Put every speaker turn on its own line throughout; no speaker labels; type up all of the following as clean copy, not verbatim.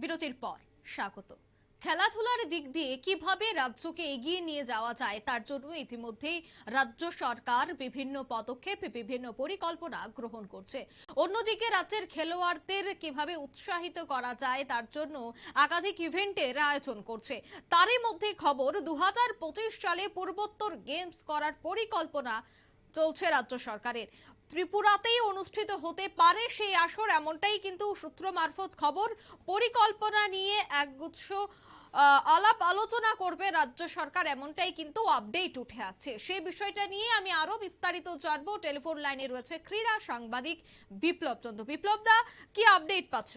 বিরতির পর স্বাগত। খেলাধুলার দিক দিয়ে কিভাবে রাজ্যকে এগিয়ে নিয়ে যাওয়া যায় তার জন্য ইতিমধ্যেই রাজ্য সরকার বিভিন্ন পদক্ষেপ বিভিন্ন পরিকল্পনা গ্রহণ করছে। অন্যদিকে রাজ্যের খেলোয়াড়দের কিভাবে উৎসাহিত করা যায় তার জন্য একাধিক ইভেন্টের আয়োজন করছে। তারই মধ্যে খবর 2025 সালে পূর্বোত্তর গেমস করার পরিকল্পনা চলছে রাজ্য সরকারের। ত্রিপুরাতেই অনুষ্ঠিত হতে পারে সেই আসর, এমনটাই কিন্তু সূত্র মারফত খবর। পরিকল্পনা নিয়ে একগুচ্ছ আলাপ আলোচনা করবে রাজ্য সরকার, এমনটাই কিন্তু আপডেট উঠে আসছে। সেই বিষয়টা নিয়ে আমি আরো বিস্তারিত জানবো। টেলিফোন লাইনে রয়েছে ক্রীড়া সাংবাদিক বিপ্লব চন্দ্র। বিপ্লব দা, কি আপডেট পাচ্ছ?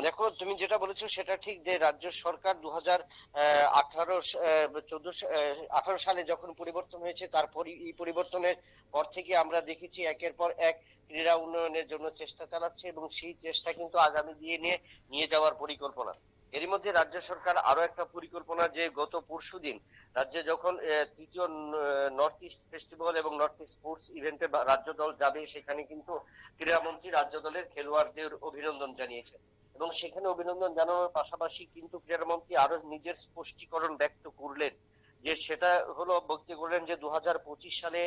দেখো, তুমি যেটা বলেছো সেটা ঠিক যে রাজ্য সরকার 2018 সালে যখন পরিবর্তন হয়েছে, তারপর এই পরিবর্তনের পর থেকে আমরা দেখেছি একের পর এক ক্রীড়া উন্নয়নের জন্য চেষ্টা চালাচ্ছে এবং সেই চেষ্টা কিন্তু আগামী দিনে নিয়ে যাওয়ার পরিকল্পনা। এরই মধ্যে রাজ্য সরকার আরো একটা পরিকল্পনা, যে গত পরশুদিন রাজ্যে যখন তৃতীয় নর্থ ইস্ট ফেস্টিভ্যাল এবং নর্থ ইস্ট স্পোর্টস ইভেন্টে রাজ্য দল যাবে, সেখানে কিন্তু ক্রীড়ামন্ত্রী রাজ্য দলের খেলোয়াড়দের অভিনন্দন জানিয়েছেন এবং সেখানে অভিনন্দন জানানোর পাশাপাশি কিন্তু ক্রীড়ামন্ত্রী আরো নিজের স্পষ্টীকরণ ব্যক্ত করলেন, যে সেটা হলো বলতে করলেন যে 2025 সালে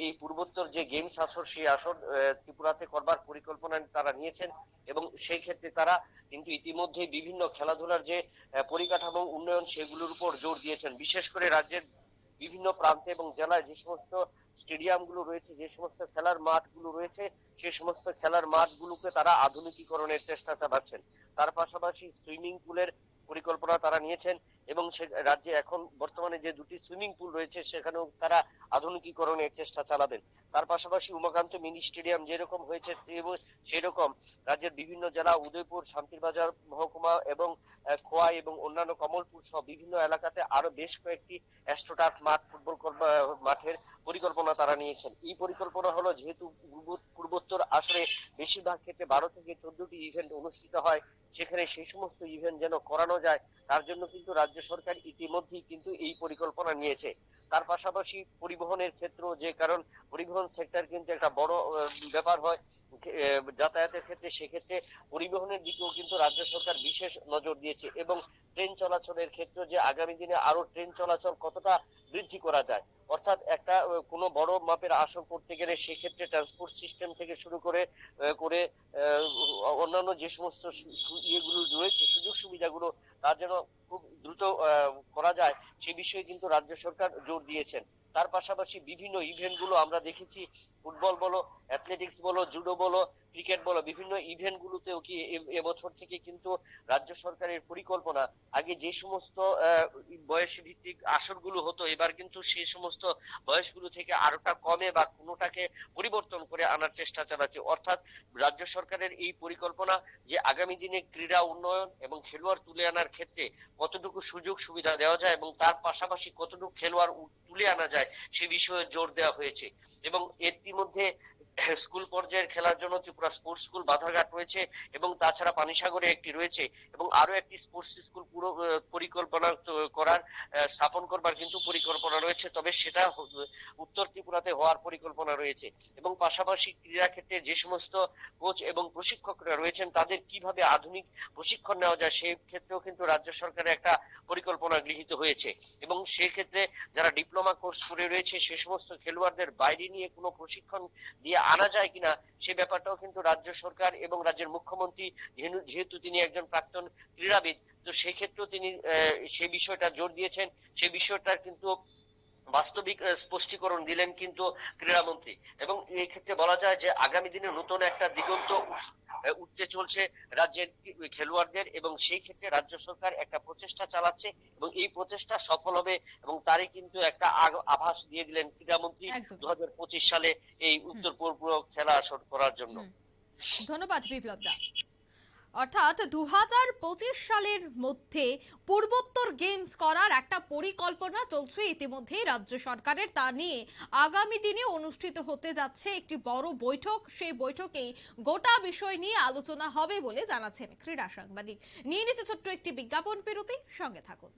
এই পূর্বোত্তর যে গেমস আসর, সেই আসর ত্রিপুরাতে করবার পরিকল্পনা তারা নিয়েছেন এবং সেই ক্ষেত্রে তারা কিন্তু ইতিমধ্যে বিভিন্ন খেলাধুলার যে পরিকাঠামো উন্নয়ন সেগুলোর উপর জোর দিয়েছেন। বিশেষ করে রাজ্যের বিভিন্ন প্রান্তে এবং জেলায় যে সমস্ত স্টেডিয়াম গুলো রয়েছে, যে সমস্ত খেলার মাঠগুলো রয়েছে, সেই সমস্ত খেলার মাঠগুলোকে তারা আধুনিকীকরণের চেষ্টা চালাচ্ছেন। তার পাশাপাশি সুইমিং পুলের পরিকল্পনা তারা নিয়েছেন এবং সে রাজ্যে এখন বর্তমানে যে দুটি সুইমিং পুল রয়েছে সেখানেও তারা আধুনিকীকরণের চেষ্টা চালাবেন। তার পাশাপাশি উমাকান্ত মিনি স্টেডিয়াম যেরকম হয়েছে সেই রকম রাজ্যের বিভিন্ন জেলা, উদয়পুর, শান্তিরবাজার মহকুমা এবং খোয়াই এবং অন্যান্য কমলপুর সহ বিভিন্ন এলাকাতে আরো বেশ কয়েকটি অ্যাস্ট্রোটার্ফ মাঠ, ফুটবল মাঠের পরিকল্পনা তারা নিয়েছেন। এই পরিকল্পনা হলো, যেহেতু পূর্বোত্তর আসরে বেশিরভাগ ক্ষেত্রে 12 থেকে 14টি ইভেন্ট অনুষ্ঠিত হয়, সেখানে সেই সমস্ত ইভেন্ট যেন করানো যায় তার জন্য কিন্তু রাজ্য সরকার ইতিমধ্যেই কিন্তু এই পরিকল্পনা নিয়েছে। তার পাশাপাশি পরিবহনের ক্ষেত্র, যে কারণ পরিবহন সেক্টর কিন্তু একটা বড় ব্যাপার হয় যাতায়াতের ক্ষেত্রে, সেক্ষেত্রে পরিবহনের দিকেও কিন্তু রাজ্য সরকার বিশেষ নজর দিয়েছে এবং ট্রেন চলাচলের ক্ষেত্রে যে আগামী দিনে আরো ট্রেন চলাচল কতটা বৃদ্ধি করা যায়, অর্থাৎ একটা কোনো বড় মাপের আসর করতে গেলে সেক্ষেত্রে ট্রান্সপোর্ট সিস্টেম থেকে শুরু করে অন্যান্য যে সমস্ত ইয়েগুলো রয়েছে, সুযোগ সুবিধাগুলো তার যেন খুব দ্রুত করা যায়, সে বিষয়ে কিন্তু রাজ্য সরকার জোর দিয়েছেন। তার পাশাপাশি বিভিন্ন ইভেন্ট গুলো আমরা দেখেছি, ফুটবল বলো, অ্যাথলেটিক্স বলো, জুডো বলো, ক্রিকেট বলো, বিভিন্ন ইভেন্ট গুলোতেও কি এবছর থেকে কিন্তু রাজ্য সরকারের পরিকল্পনা, আগে যে সমস্ত বয়স ভিত্তিক আসরগুলো হতো, এবার কিন্তু সেই সমস্ত বয়সগুলো থেকে আরোটা কমে বা কোনোটাকে পরিবর্তন করে আনার চেষ্টা চালাচ্ছে। অর্থাৎ রাজ্য সরকারের এই পরিকল্পনা যে আগামী দিনে ক্রীড়া উন্নয়ন এবং খেলোয়াড় তুলে আনার ক্ষেত্রে কতটুকু সুযোগ সুবিধা দেওয়া যায় এবং তার পাশাপাশি কতটুকু খেলোয়াড় তুলে আনা যায় সে বিষয়ে জোর দেওয়া হয়েছে। এবং ইতিমধ্যে স্কুল পর্যায়ের খেলার জন্য ত্রিপুরা স্পোর্টস স্কুল বাধারঘাট রয়েছে এবং তাছাড়া পানিসাগরে একটি রয়েছে এবং আরো একটি স্পোর্টস স্কুল পুরো পরিকল্পনা করার স্থাপন করবার কিন্তু পরিকল্পনা রয়েছে, তবে সেটা উত্তর ত্রিপুরাতে হওয়ার পরিকল্পনা রয়েছে। এবং পাশাপাশি ক্রীড়া ক্ষেত্রে যে সমস্ত কোচ এবং প্রশিক্ষকরা রয়েছেন তাদের কিভাবে আধুনিক প্রশিক্ষণ নেওয়া যায় সেই ক্ষেত্রেও কিন্তু রাজ্য সরকারের একটা পরিকল্পনা গৃহীত হয়েছে এবং সেক্ষেত্রে যারা ডিপ্লোমা কোর্স করে রয়েছে সে সমস্ত খেলোয়াড়দের বাইরে নিয়ে কোনো প্রশিক্ষণ দিয়ে আনা যায় কিনা সে ব্যাপারটাও কিন্তু রাজ্য সরকার এবং রাজ্যের মুখ্যমন্ত্রী, যেহেতু তিনি একজন প্রাক্তন ক্রীড়াবিদ, তো সেক্ষেত্রেও তিনি সেই বিষয়টা জোর দিয়েছেন। সেই বিষয়টার কিন্তু বাস্তবিক স্পষ্টীকরণ দিলেন কিন্তু ক্রীড়ামন্ত্রী এবং এই ক্ষেত্রে বলা যায় যে আগামী দিনে নতুন একটা দিগন্ত উঠতে চলছে রাজ্যের খেলোয়াড়দের এবং সেই ক্ষেত্রে রাজ্য সরকার একটা প্রচেষ্টা চালাচ্ছে এবং এই প্রচেষ্টা সফল হবে এবং তারই কিন্তু একটা আভাস দিয়ে দিলেন ক্রীড়ামন্ত্রী 2025 সালে এই উত্তর পূর্ব খেলা আসর করার জন্য।
ধন্যবাদ বিপ্লব দা। অর্থাৎ 2025 সালের মধ্যে পূর্বোত্তর গেমস করার একটা পরিকল্পনা চলছে ইতিমধ্যেই রাজ্য সরকারের। তা নিয়ে আগামী দিনে অনুষ্ঠিত হতে যাচ্ছে একটি বড় বৈঠক। সেই বৈঠকেই গোটা বিষয় নিয়ে আলোচনা হবে বলে জানাচ্ছেন ক্রীড়া সাংবাদিক। নিয়ে নিচ্ছে ছোট্ট একটি বিজ্ঞাপন বিরতি, সঙ্গে থাকুন।